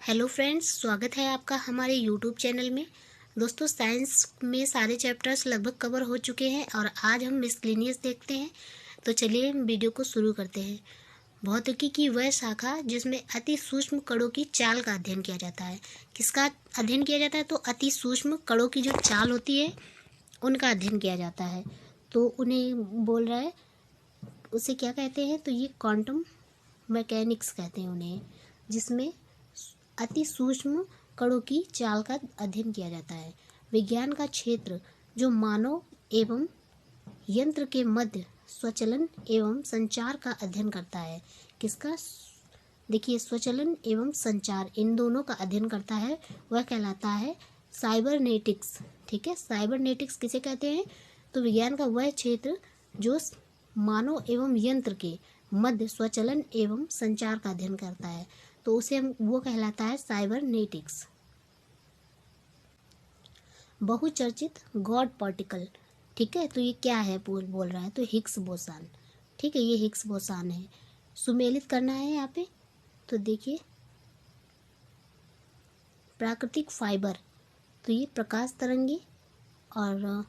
Hello friends, स्वागत है आपका हमारे यूट्यूब चैनल में। दोस्तों, साइंस में सारे चैप्टर्स लगभग कवर हो चुके हैं और आज हम मिसलेनियस देखते हैं। तो चलिए हम वीडियो को शुरू करते हैं। भौतिकी की वह शाखा जिसमें अति सूक्ष्म कणों की चाल का अध्ययन किया जाता है। किसका अध्ययन किया जाता है? तो अति सूक्ष्म कणों की जो चाल होती है उनका अध्ययन किया जाता है। तो उन्हें बोल रहा है, उसे क्या कहते हैं? तो ये क्वांटम मैकेनिक्स कहते हैं उन्हें, जिसमें अति सूक्ष्म कणों की चाल का अध्ययन किया जाता है। विज्ञान का क्षेत्र जो मानव एवं यंत्र के मध्य स्वचलन एवं संचार का अध्ययन करता है। किसका? देखिए, स्वचलन एवं संचार इन दोनों का अध्ययन करता है, वह कहलाता है साइबरनेटिक्स। ठीक है, साइबरनेटिक्स किसे कहते हैं? तो विज्ञान का वह क्षेत्र जो मानव एवं यंत्र के मध्य स्वचलन एवं संचार का अध्ययन करता है, तो उसे वो कहलाता है साइबरनेटिक्स। बहुचर्चित गॉड पार्टिकल, ठीक है, तो ये क्या है बोल रहा है? तो हिग्स बोसान। ठीक है, ये हिग्स बोसान है। सुमेलित करना है यहाँ पे। तो देखिए, प्राकृतिक फाइबर, तो ये प्रकाश तरंगे, और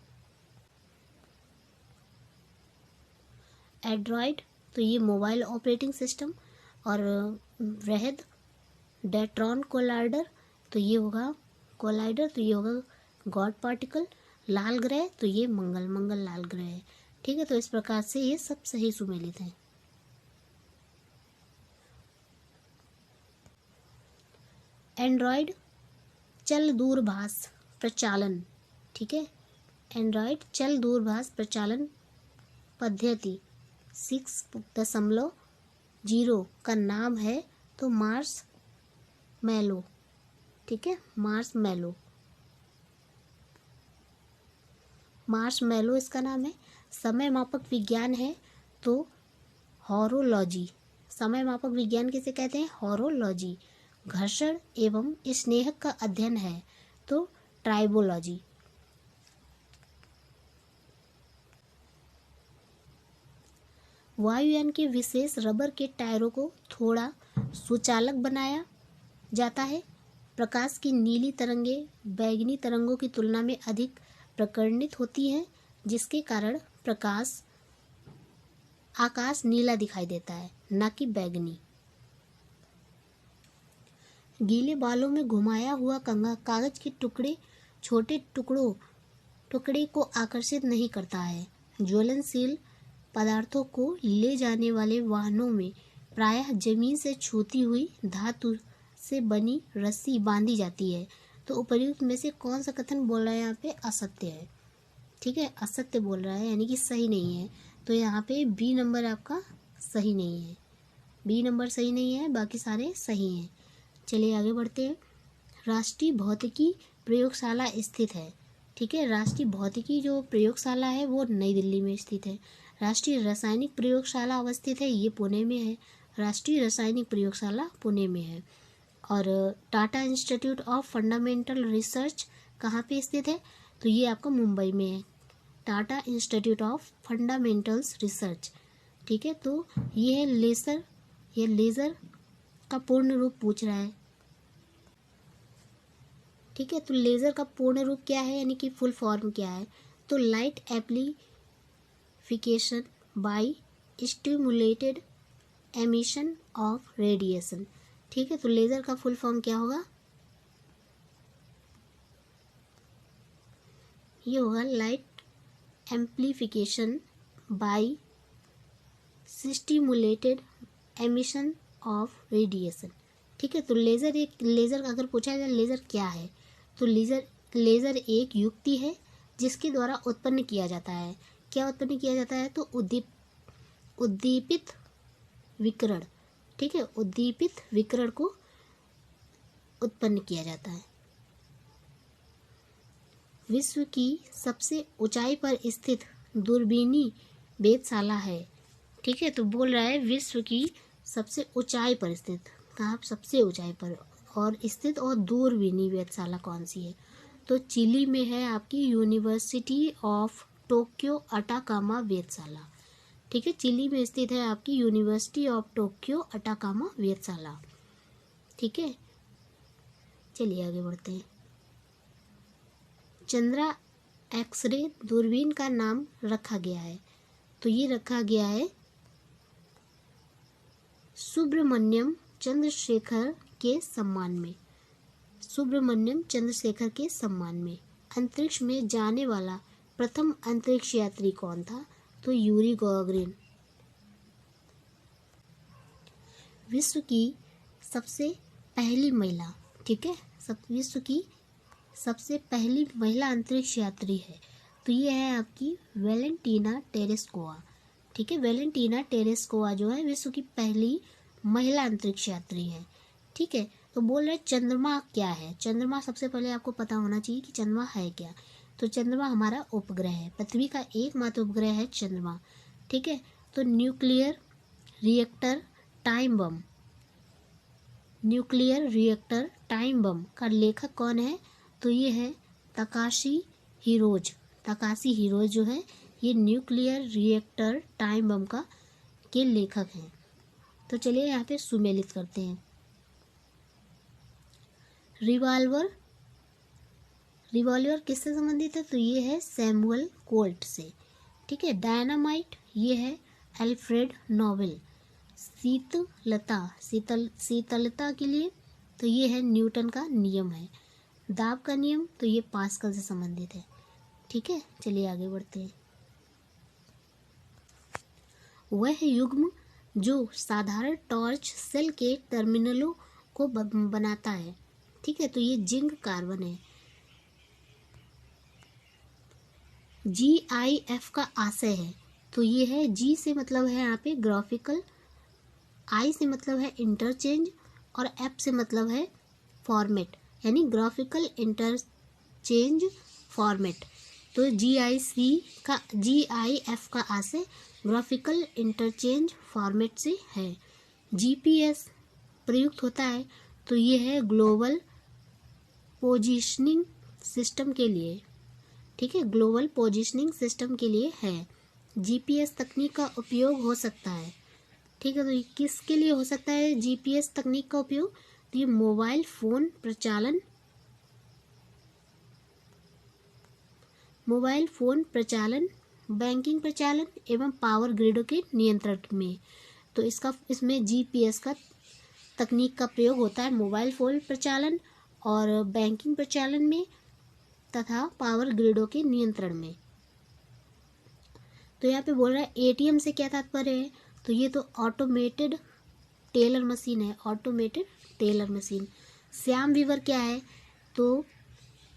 एंड्रॉयड, तो ये मोबाइल ऑपरेटिंग सिस्टम, और वृहद डेट्रॉन कोलाइडर, तो ये होगा कोलाइडर, तो ये होगा गॉड पार्टिकल। लाल ग्रह, तो ये मंगल लाल ग्रह है। ठीक है, तो इस प्रकार से ये सब सही सुमेलित हैं। एंड्रॉयड चल दूरभाष प्रचालन, ठीक है, एंड्रॉयड चल दूरभाष प्रचालन पद्धति 6.0 का नाम है तो मार्स मैलो। ठीक है, मार्स मैलो इसका नाम है। समय मापक विज्ञान है तो हॉरोलॉजी। समय मापक विज्ञान किसे कहते हैं? हॉरोलॉजी। घर्षण एवं स्नेहक का अध्ययन है तो ट्राइबोलॉजी। वायुयान के विशेष रबर के टायरों को थोड़ा सुचालक बनाया जाता है। प्रकाश की नीली तरंगें बैंगनी तरंगों की तुलना में अधिक प्रकर्णित होती हैं, जिसके कारण आकाश नीला दिखाई देता है, न कि बैंगनी। गीले बालों में घुमाया हुआ कंघा कागज के छोटे टुकड़े को आकर्षित नहीं करता है। ज्वलनशील पदार्थों को ले जाने वाले वाहनों में प्रायः जमीन से छूती हुई धातु से बनी रस्सी बांधी जाती है। तो उपर्युक्त में से कौन सा कथन बोल रहा है? यहाँ पे असत्य है। ठीक है, असत्य बोल रहा है, यानी कि सही नहीं है। तो यहाँ पे बी नंबर आपका सही नहीं है। बी नंबर सही नहीं है, बाकी सारे सही हैं। चलिए आगे बढ़ते हैं। राष्ट्रीय भौतिकी प्रयोगशाला स्थित है। ठीक है, राष्ट्रीय भौतिकी जो प्रयोगशाला है वो नई दिल्ली में स्थित है। राष्ट्रीय रासायनिक प्रयोगशाला अवस्थित है, ये पुणे में है। राष्ट्रीय रासायनिक प्रयोगशाला पुणे में है। और Tata institute of fundamental research कहाँ पे स्थित है? तो ये आपका मुंबई में है, Tata institute of fundamentals research. ठीक है, तो ये है लेज़र का पूर्ण रूप पूछ रहा है। ठीक है, तो लेज़र का पूर्ण रूप क्या है, यानी कि फुल फॉर्म क्या है? तो light amplification by stimulated emission of radiation. ठीक है, तो लेज़र का फुल फॉर्म क्या होगा? ये होगा light amplification bye stimulated emission of radiation. ठीक है, तो लेज़र अगर पूछा जाए लेज़र क्या है, तो लेज़र एक युक्ति है जिसके द्वारा उत्पन्न किया जाता है। क्या उत्पन्न किया जाता है? तो उद्दीपित विकिरण। ठीक है, उद्दीपित विकिरण को उत्पन्न किया जाता है। विश्व की सबसे ऊंचाई पर स्थित दूरबीनी वेधशाला है। ठीक है, तो बोल रहा है विश्व की सबसे ऊंचाई पर स्थित, कहाँ? सबसे ऊंचाई पर और स्थित और दूरबीनी वेधशाला कौन सी है? तो चिली में है आपकी यूनिवर्सिटी ऑफ टोक्यो अटाकामा वेधशाला। ठीक है, चिली में स्थित है आपकी यूनिवर्सिटी ऑफ टोक्यो अटाकामा वेधशाला। ठीक है, चलिए आगे बढ़ते हैं। चंद्रा एक्सरे दूरबीन का नाम रखा गया है, तो ये रखा गया है सुब्रमण्यम चंद्रशेखर के सम्मान में। सुब्रमण्यम चंद्रशेखर के सम्मान में। अंतरिक्ष में जाने वाला प्रथम अंतरिक्ष यात्री कौन था? तो यूरी गॉगरिन। विश्व की सबसे पहली महिला, ठीक है, विश्व की सबसे पहली महिला अंतरिक्ष यात्री है, तो ये है आपकी वेलेंटीना टेरेस्कोवा। ठीक है, वेलेंटीना टेरेस्कोवा जो है विश्व की पहली महिला अंतरिक्ष यात्री है। ठीक है, तो बोल रहे चंद्रमा क्या है। चंद्रमा सबसे पहले आपको पता होना चाहिए कि चंद्रमा है क्या। तो चंद्रमा हमारा उपग्रह है, पृथ्वी का एकमात्र उपग्रह है चंद्रमा। ठीक है, तो nuclear reactor time bomb, nuclear reactor time bomb का लेखक कौन है? तो ये है तकाशी हिरोज। तकाशी हिरोज जो है ये न्यूक्लियर रिएक्टर टाइम बम का के लेखक हैं। तो चलिए यहाँ पे सुमेलित करते हैं। रिवॉल्वर, रिवॉल्वर किससे संबंधित है? तो ये है सैमुअल कोल्ट से। ठीक है, डायनामाइट ये है अल्फ्रेड नोबेल। शीतलता, शीतलता के लिए तो ये है न्यूटन का नियम है। दाब का नियम तो ये पास्कल से संबंधित है। ठीक है, चलिए आगे बढ़ते हैं। वह युग्म जो साधारण टॉर्च सेल के टर्मिनलों को बनाता है। ठीक है, तो ये जिंक कार्बन है। GIF का आशय है, तो ये है G से मतलब है यहाँ पे ग्राफिकल, I से मतलब है इंटरचेंज और F से मतलब है फॉर्मेट, यानी ग्राफिकल इंटरचेंज फॉर्मेट। तो GIF का आशय ग्राफिकल इंटरचेंज फॉर्मेट से है। GPS प्रयुक्त होता है, तो ये है ग्लोबल पोजीशनिंग सिस्टम के लिए। ठीक है, ग्लोबल पोजीशनिंग सिस्टम के लिए है। GPS तकनीक का उपयोग हो सकता है। ठीक है, तो ये किसके लिए हो सकता है GPS तकनीक का उपयोग? तो ये मोबाइल फोन प्रचालन, बैंकिंग प्रचालन एवं पावर ग्रिडों के नियंत्रण में। तो इसमें GPS का तकनीक का प्रयोग होता है मोबाइल फोन प्रचालन और बैंकिंग प्रचालन में तथा पावर ग्रिडों के नियंत्रण में। तो यहाँ पे बोल रहा है ATM से क्या तात्पर्य है? तो ये तो ऑटोमेटेड टेलर मशीन है, automated teller machine. Shyam weaver क्या है? तो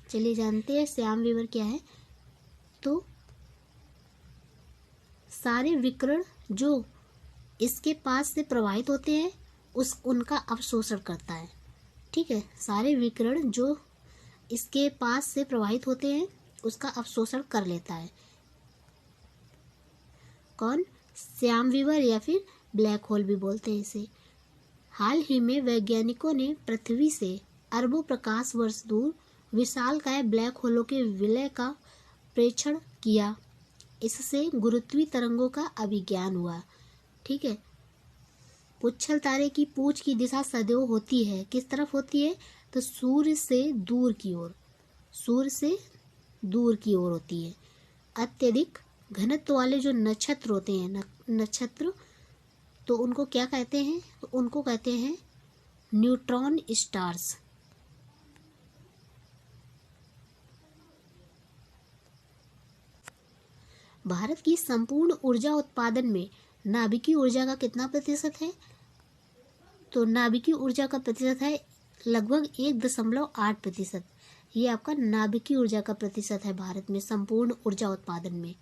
चलिए जानते हैं श्याम वीवर क्या है। तो सारे विकिरण जो इसके पास से प्रवाहित होते हैं उनका अवशोषण करता है। ठीक है, सारे विकिरण जो इसके पास से प्रवाहित होते हैं उसका अवशोषण कर लेता है। कौन? श्याम वीवर या फिर ब्लैक होल भी बोलते हैं इसे। हाल ही में वैज्ञानिकों ने पृथ्वी से अरबों प्रकाश वर्ष दूर विशालकाय ब्लैक होलों के विलय का प्रेक्षण किया। इससे गुरुत्वीय तरंगों का अभिज्ञान हुआ। ठीक है, पुच्छल तारे की पूंछ की दिशा सदैव होती है, किस तरफ होती है? तो सूर्य से दूर की ओर, सूर्य से दूर की ओर होती है। अत्यधिक घनत्व वाले जो नक्षत्र होते हैं, नक्षत्र, तो उनको क्या कहते हैं? तो उनको कहते हैं न्यूट्रॉन स्टार्स। भारत की संपूर्ण ऊर्जा उत्पादन में नाभिकीय ऊर्जा का कितना प्रतिशत है? तो नाभिकीय ऊर्जा का प्रतिशत है लगभग 1.8%। ये आपका नाभिकीय ऊर्जा का प्रतिशत है भारत में संपूर्ण ऊर्जा उत्पादन में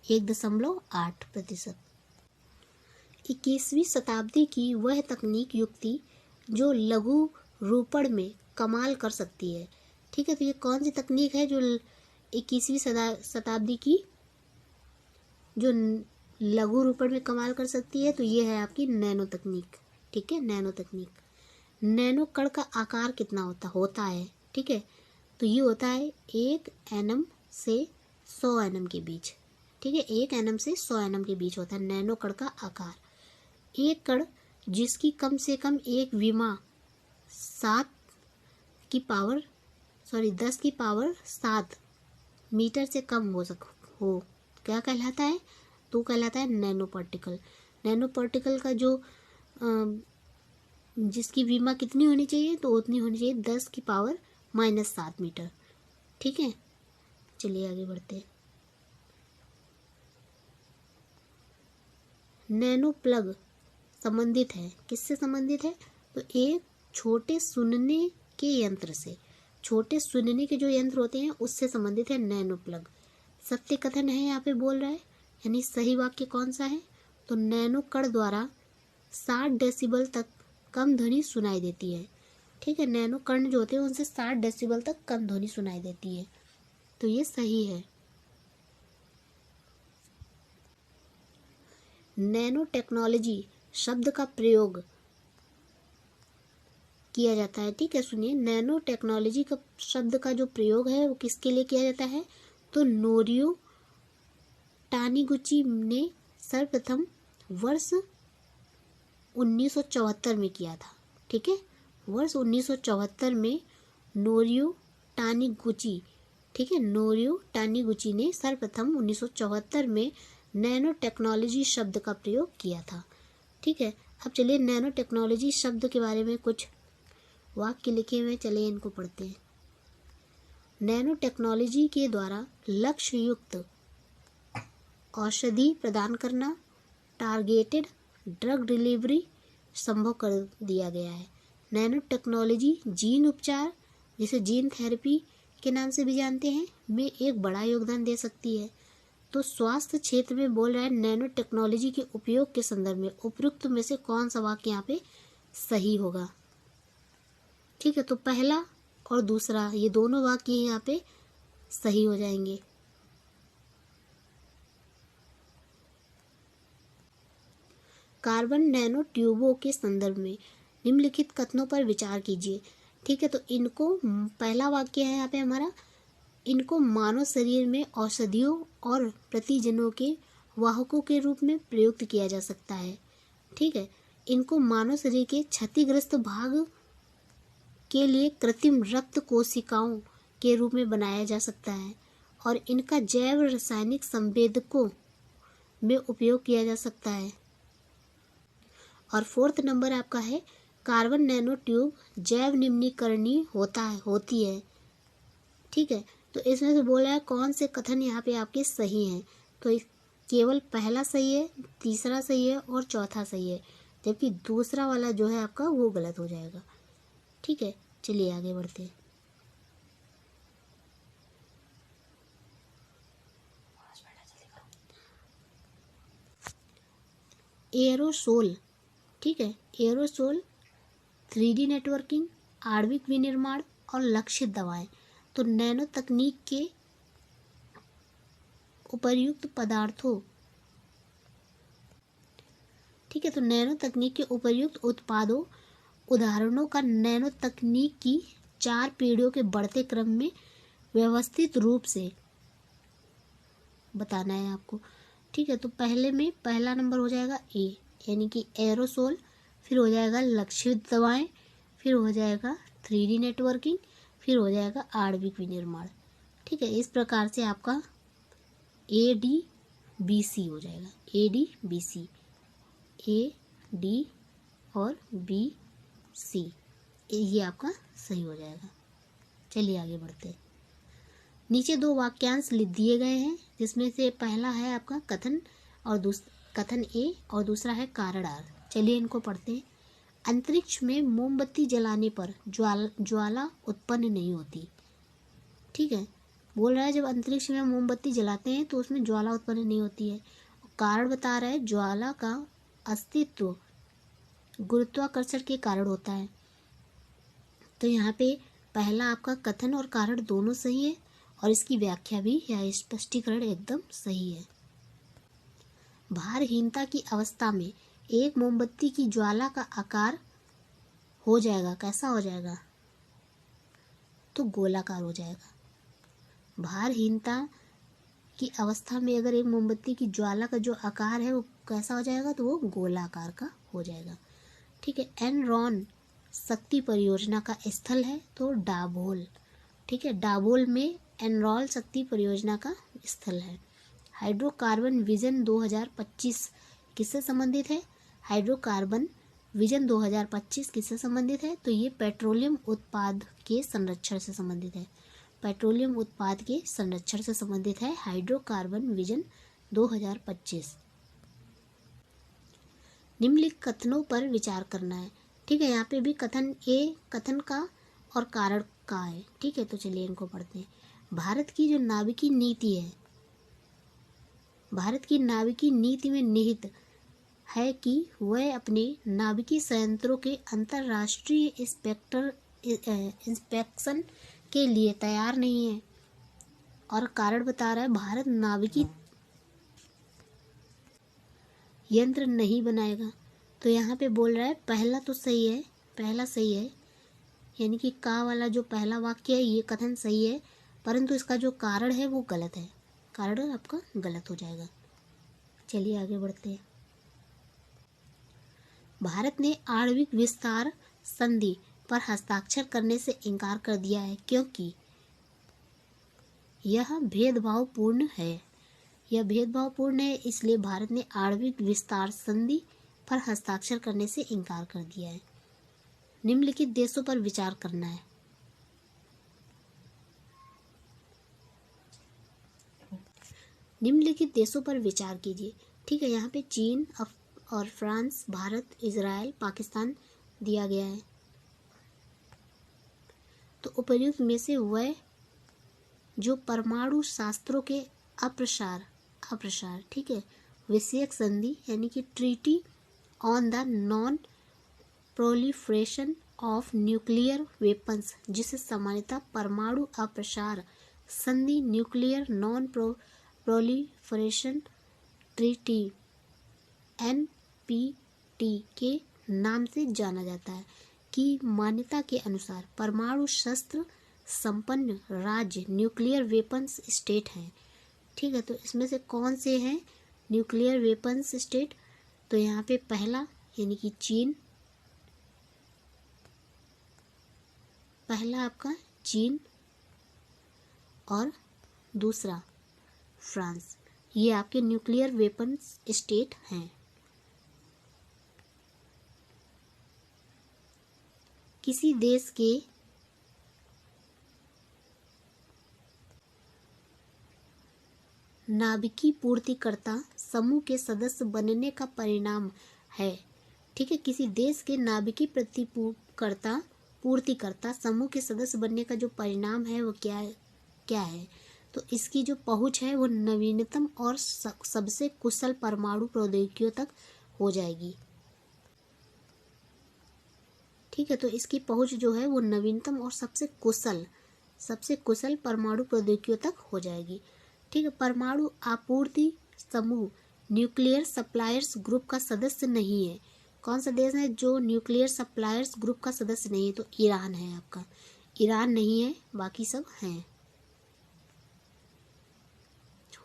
1.8%। 21वीं शताब्दी की वह तकनीक युक्ति जो लघु रूपण में कमाल कर सकती है। ठीक है, तो ये कौन सी तकनीक है जो 21वीं शताब्दी की जो लघु रूपण में कमाल कर सकती है? तो ये है आपकी नैनो तकनीक। ठीक है, नैनो तकनीक। नैनो कण का आकार कितना होता है? ठीक है, तो ये होता है 1 nm से 100 nm के बीच। ठीक है, 1 nm से 100 nm के बीच होता है नैनो कण का आकार। एक कण जिसकी कम से कम एक विमा 7 10 की पावर 7 मीटर से कम हो क्या कहलाता है? तो कहलाता है नैनो पार्टिकल। नैनो पार्टिकल का जो जिसकी विमा कितनी होनी चाहिए? तो उतनी होनी चाहिए 10 की पावर -7 मीटर। ठीक है, चलिए आगे बढ़ते हैं। नैनो प्लग संबंधित है, किससे संबंधित है? तो एक छोटे सुनने के यंत्र से, छोटे सुनने के जो यंत्र होते हैं उससे संबंधित है नैनो प्लग। सत्य कथन है यहाँ पे बोल रहा है, यानी सही वाक्य कौन सा है? तो नैनो कण द्वारा 60 डेसिबल तक कम ध्वनि सुनाई देती है। ठीक है, नैनो कण जो होते हैं उनसे 60 डेसिबल तक कम ध्वनि सुनाई देती है, तो ये सही है। नैनो टेक्नोलॉजी शब्द का प्रयोग किया जाता है। ठीक है, सुनिए, नैनो टेक्नोलॉजी का शब्द का जो प्रयोग है वो किसके लिए किया जाता है? तो नोरियो टानीगुची ने सर्वप्रथम वर्ष 1974 में किया था। ठीक है, वर्ष 1974 में नोरियो टानीगुची, ठीक है, नोरियो टानीगुची ने सर्वप्रथम 1974 में नैनो टेक्नोलॉजी शब्द का प्रयोग किया था। ठीक है, अब चलिए नैनो टेक्नोलॉजी शब्द के बारे में कुछ वाक्य लिखे हुए, चलिए इनको पढ़ते हैं। नैनो टेक्नोलॉजी के द्वारा लक्ष्य युक्त औषधि प्रदान करना, टारगेटेड ड्रग डिलीवरी संभव कर दिया गया है। नैनो टेक्नोलॉजी जीन उपचार, जिसे जीन थेरेपी के नाम से भी जानते हैं, में एक बड़ा योगदान दे सकती है। तो स्वास्थ्य क्षेत्र में बोल रहा है नैनो टेक्नोलॉजी के उपयोग के संदर्भ में उपयुक्त में से कौन सा वाक्य यहाँ पे सही होगा? ठीक है, तो पहला और दूसरा ये दोनों वाक्य यहाँ पे सही हो जाएंगे। कार्बन नैनो ट्यूबों के संदर्भ में निम्नलिखित कथनों पर विचार कीजिए। ठीक है, तो इनको, पहला वाक्य है यहाँ पे हमारा, इनको मानव शरीर में औषधियों और प्रतिजनों के वाहकों के रूप में प्रयुक्त किया जा सकता है। ठीक है, इनको मानव शरीर के क्षतिग्रस्त भाग के लिए कृत्रिम रक्त कोशिकाओं के रूप में बनाया जा सकता है और इनका जैव रासायनिक संवेदकों में उपयोग किया जा सकता है। और 4th नंबर आपका है कार्बन नैनो ट्यूब जैव निम्नीकरणीय होती है। ठीक है, तो इसमें से बोला है कौन से कथन यहाँ पे आपके सही हैं? तो केवल पहला सही है, तीसरा सही है और चौथा सही है, जबकि दूसरा वाला जो है आपका वो गलत हो जाएगा। ठीक है, चलिए आगे बढ़ते हैं। एरोसोल, ठीक है, एरोसोल, 3D नेटवर्किंग, आणविक विनिर्माण और लक्षित दवाएं। तो नैनो तकनीक के उपर्युक्त पदार्थों, ठीक है, तो नैनो तकनीक के उपर्युक्त उत्पादों उदाहरणों का नैनो तकनीक की 4 पीढ़ियों के बढ़ते क्रम में व्यवस्थित रूप से बताना है आपको। ठीक है, तो पहले में पहला नंबर हो जाएगा ए, यानी कि एरोसोल, फिर हो जाएगा लक्षित दवाएं, फिर हो जाएगा 3D नेटवर्किंग, फिर हो जाएगा आणविक विनिर्माण। ठीक है, इस प्रकार से आपका ADBC हो जाएगा, ADBC, AD और BC, ये आपका सही हो जाएगा। चलिए आगे बढ़ते हैं। नीचे 2 वाक्यांश लिख दिए गए हैं, जिसमें से पहला है आपका कथन और कथन ए और दूसरा है कारण आर। चलिए इनको पढ़ते हैं। अंतरिक्ष में मोमबत्ती जलाने पर ज्वाला उत्पन्न नहीं होती। ठीक है, बोल रहा है जब अंतरिक्ष में मोमबत्ती जलाते हैं तो उसमें ज्वाला उत्पन्न नहीं होती है। कारण बता रहा है ज्वाला का अस्तित्व गुरुत्वाकर्षण के कारण होता है। तो यहाँ पे पहला आपका कथन और कारण दोनों सही है और इसकी व्याख्या भी या स्पष्टीकरण एकदम सही है। भारहीनता की अवस्था में एक मोमबत्ती की ज्वाला का आकार हो जाएगा, कैसा हो जाएगा? तो गोलाकार हो जाएगा। भारहीनता की अवस्था में अगर एक मोमबत्ती की ज्वाला का जो आकार है वो कैसा हो जाएगा? तो वो गोलाकार का हो जाएगा। ठीक है, एनरॉन शक्ति परियोजना का स्थल है? तो डाबोल। ठीक है, डाबोल में एनरॉल शक्ति परियोजना का स्थल है। हाइड्रोकार्बन विजन 2025 किससे संबंधित है? हाइड्रोकार्बन विजन 2025 किससे संबंधित है? तो ये पेट्रोलियम उत्पाद के संरक्षण से संबंधित है। पेट्रोलियम उत्पाद के संरक्षण से संबंधित है हाइड्रोकार्बन विजन 2025। निम्नलिखित कथनों पर विचार करना है। ठीक है, यहाँ पे भी कथन ए कथन का और कारण का है। ठीक है, तो चलिए इनको पढ़ते हैं। भारत की जो नाविकी नीति है, भारत की नाविकी नीति में निहित है कि वह अपने नाविकी संयंत्रों के अंतर्राष्ट्रीय इंस्पेक्शन के लिए तैयार नहीं है। और कारण बता रहा है, भारत नाविकी यंत्र नहीं बनाएगा। तो यहाँ पे बोल रहा है पहला तो सही है, पहला सही है, यानी कि का वाला जो पहला वाक्य है ये कथन सही है, परंतु इसका जो कारण है वो गलत है। कारण आपका गलत हो जाएगा। चलिए आगे बढ़ते हैं। भारत ने आणविक विस्तार संधि पर हस्ताक्षर करने से इनकार कर दिया है क्योंकि यह भेदभावपूर्ण है। यह भेदभावपूर्ण है, इसलिए भारत ने आणविक विस्तार संधि पर हस्ताक्षर करने से इनकार कर दिया है। निम्नलिखित देशों पर विचार करना है। निम्नलिखित देशों पर विचार कीजिए। ठीक है, यहाँ पे चीन और फ्रांस, भारत, इजराइल, पाकिस्तान दिया गया है। तो उपर्युक्त में से वह जो परमाणु शास्त्रों के अप्रसार ठीक है विषयक संधि यानी कि treaty on the non proliferation of nuclear weapons, जिसे सामान्यतः परमाणु अप्रसार संधि nuclear non proliferation treaty NPT के नाम से जाना जाता है, की मान्यता के अनुसार परमाणु शस्त्र संपन्न राज्य न्यूक्लियर वेपन्स स्टेट हैं। ठीक है, तो इसमें से कौन से हैं न्यूक्लियर वेपन्स स्टेट? तो यहाँ पे पहला यानी कि चीन, पहला आपका चीन और दूसरा फ्रांस, ये आपके न्यूक्लियर वेपन्स स्टेट हैं। किसी देश के नाभिकीय पूर्तिकर्ता समूह के सदस्य बनने का परिणाम है। ठीक है, किसी देश के नाभिकीय पूर्तिकर्ता समूह के सदस्य बनने का जो परिणाम है वो क्या है? तो इसकी जो पहुंच है वो नवीनतम और सबसे कुशल परमाणु प्रौद्योगिकियों तक हो जाएगी। ठीक है, तो इसकी पहुंच जो है वो नवीनतम और सबसे कुशल परमाणु प्रौद्योगिकियों तक हो जाएगी। ठीक है, परमाणु आपूर्ति समूह न्यूक्लियर सप्लायर्स ग्रुप का सदस्य नहीं है। कौन सा देश है जो न्यूक्लियर सप्लायर्स ग्रुप का सदस्य नहीं है? तो ईरान है आपका। ईरान नहीं है, बाकी सब हैं।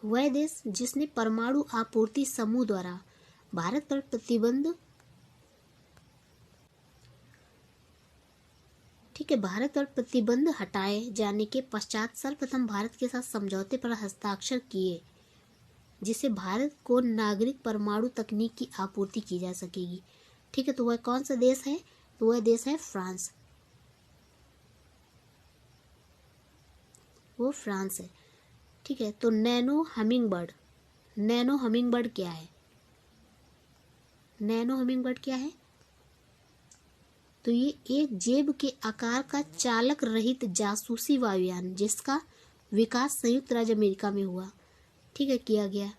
वह देश जिसने परमाणु आपूर्ति समूह द्वारा भारत पर प्रतिबंध भारत पर प्रतिबंध हटाए जाने के पश्चात सर्वप्रथम भारत के साथ समझौते पर हस्ताक्षर किए, जिससे भारत को नागरिक परमाणु तकनीक की आपूर्ति की जा सकेगी। ठीक है, तो वह कौन सा देश है? तो वह देश है फ्रांस। वो फ्रांस है। ठीक है, तो नैनो हमिंगबर्ड क्या है? नैनो हमिंगबर्ड क्या है? तो ये एक जेब के आकार का चालक रहित जासूसी वायुयान जिसका विकास संयुक्त राज्य अमेरिका में हुआ। ठीक है, किया गया।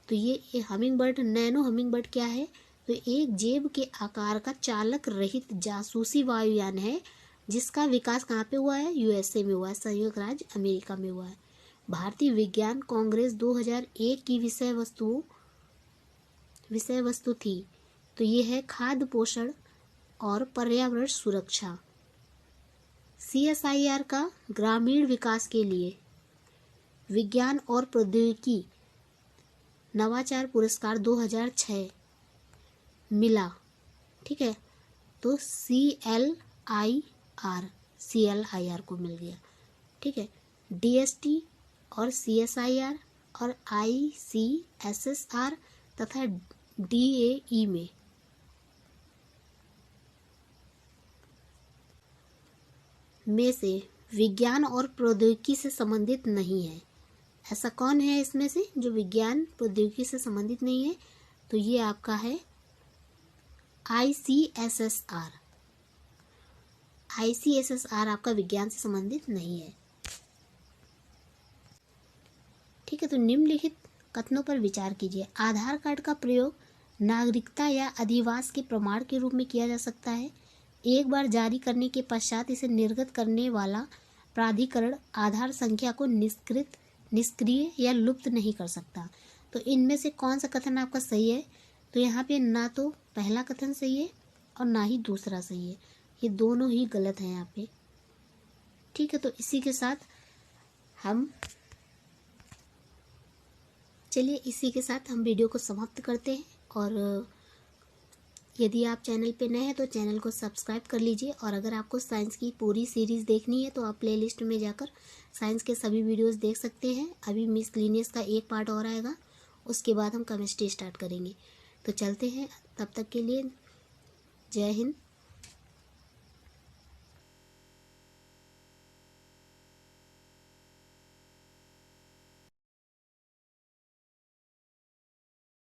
तो ये हमिंगबर्ड, नैनो हमिंगबर्ड क्या है? तो एक जेब के आकार का चालक रहित जासूसी वायुयान है जिसका विकास कहाँ पे हुआ है? USA में हुआ है, संयुक्त राज्य अमेरिका में हुआ है। भारतीय विज्ञान कांग्रेस 2001 की विषय वस्तु थी। तो ये है खाद्य पोषण और पर्यावरण सुरक्षा। CSIR का ग्रामीण विकास के लिए विज्ञान और प्रौद्योगिकी नवाचार पुरस्कार 2006 मिला। ठीक है, तो CLIR CLIR CLIR को मिल गया। ठीक है, DST और CSIR और ICSSR तथा DAE में से विज्ञान और प्रौद्योगिकी से संबंधित नहीं है। ऐसा कौन है इसमें से जो विज्ञान प्रौद्योगिकी से संबंधित नहीं है? तो ये आपका है ICSSR। ICSSR आपका विज्ञान से संबंधित नहीं है। ठीक है, तो निम्नलिखित कथनों पर विचार कीजिए। आधार कार्ड का प्रयोग नागरिकता या अधिवास के प्रमाण के रूप में किया जा सकता है। एक बार जारी करने के पश्चात इसे निर्गत करने वाला प्राधिकरण आधार संख्या को निष्क्रिय या लुप्त नहीं कर सकता। तो इनमें से कौन सा कथन आपका सही है? तो यहाँ पे ना तो पहला कथन सही है और ना ही दूसरा सही है, ये दोनों ही गलत हैं यहाँ पे। ठीक है, तो इसी के साथ हम वीडियो को समाप्त करते हैं। और यदि आप चैनल पे नए हैं तो चैनल को सब्सक्राइब कर लीजिए। और अगर आपको साइंस की पूरी सीरीज़ देखनी है तो आप प्लेलिस्ट में जाकर साइंस के सभी वीडियोस देख सकते हैं। अभी मिसलेनियस का एक पार्ट और आएगा, उसके बाद हम केमिस्ट्री स्टार्ट करेंगे। तो चलते हैं, तब तक के लिए जय हिंद।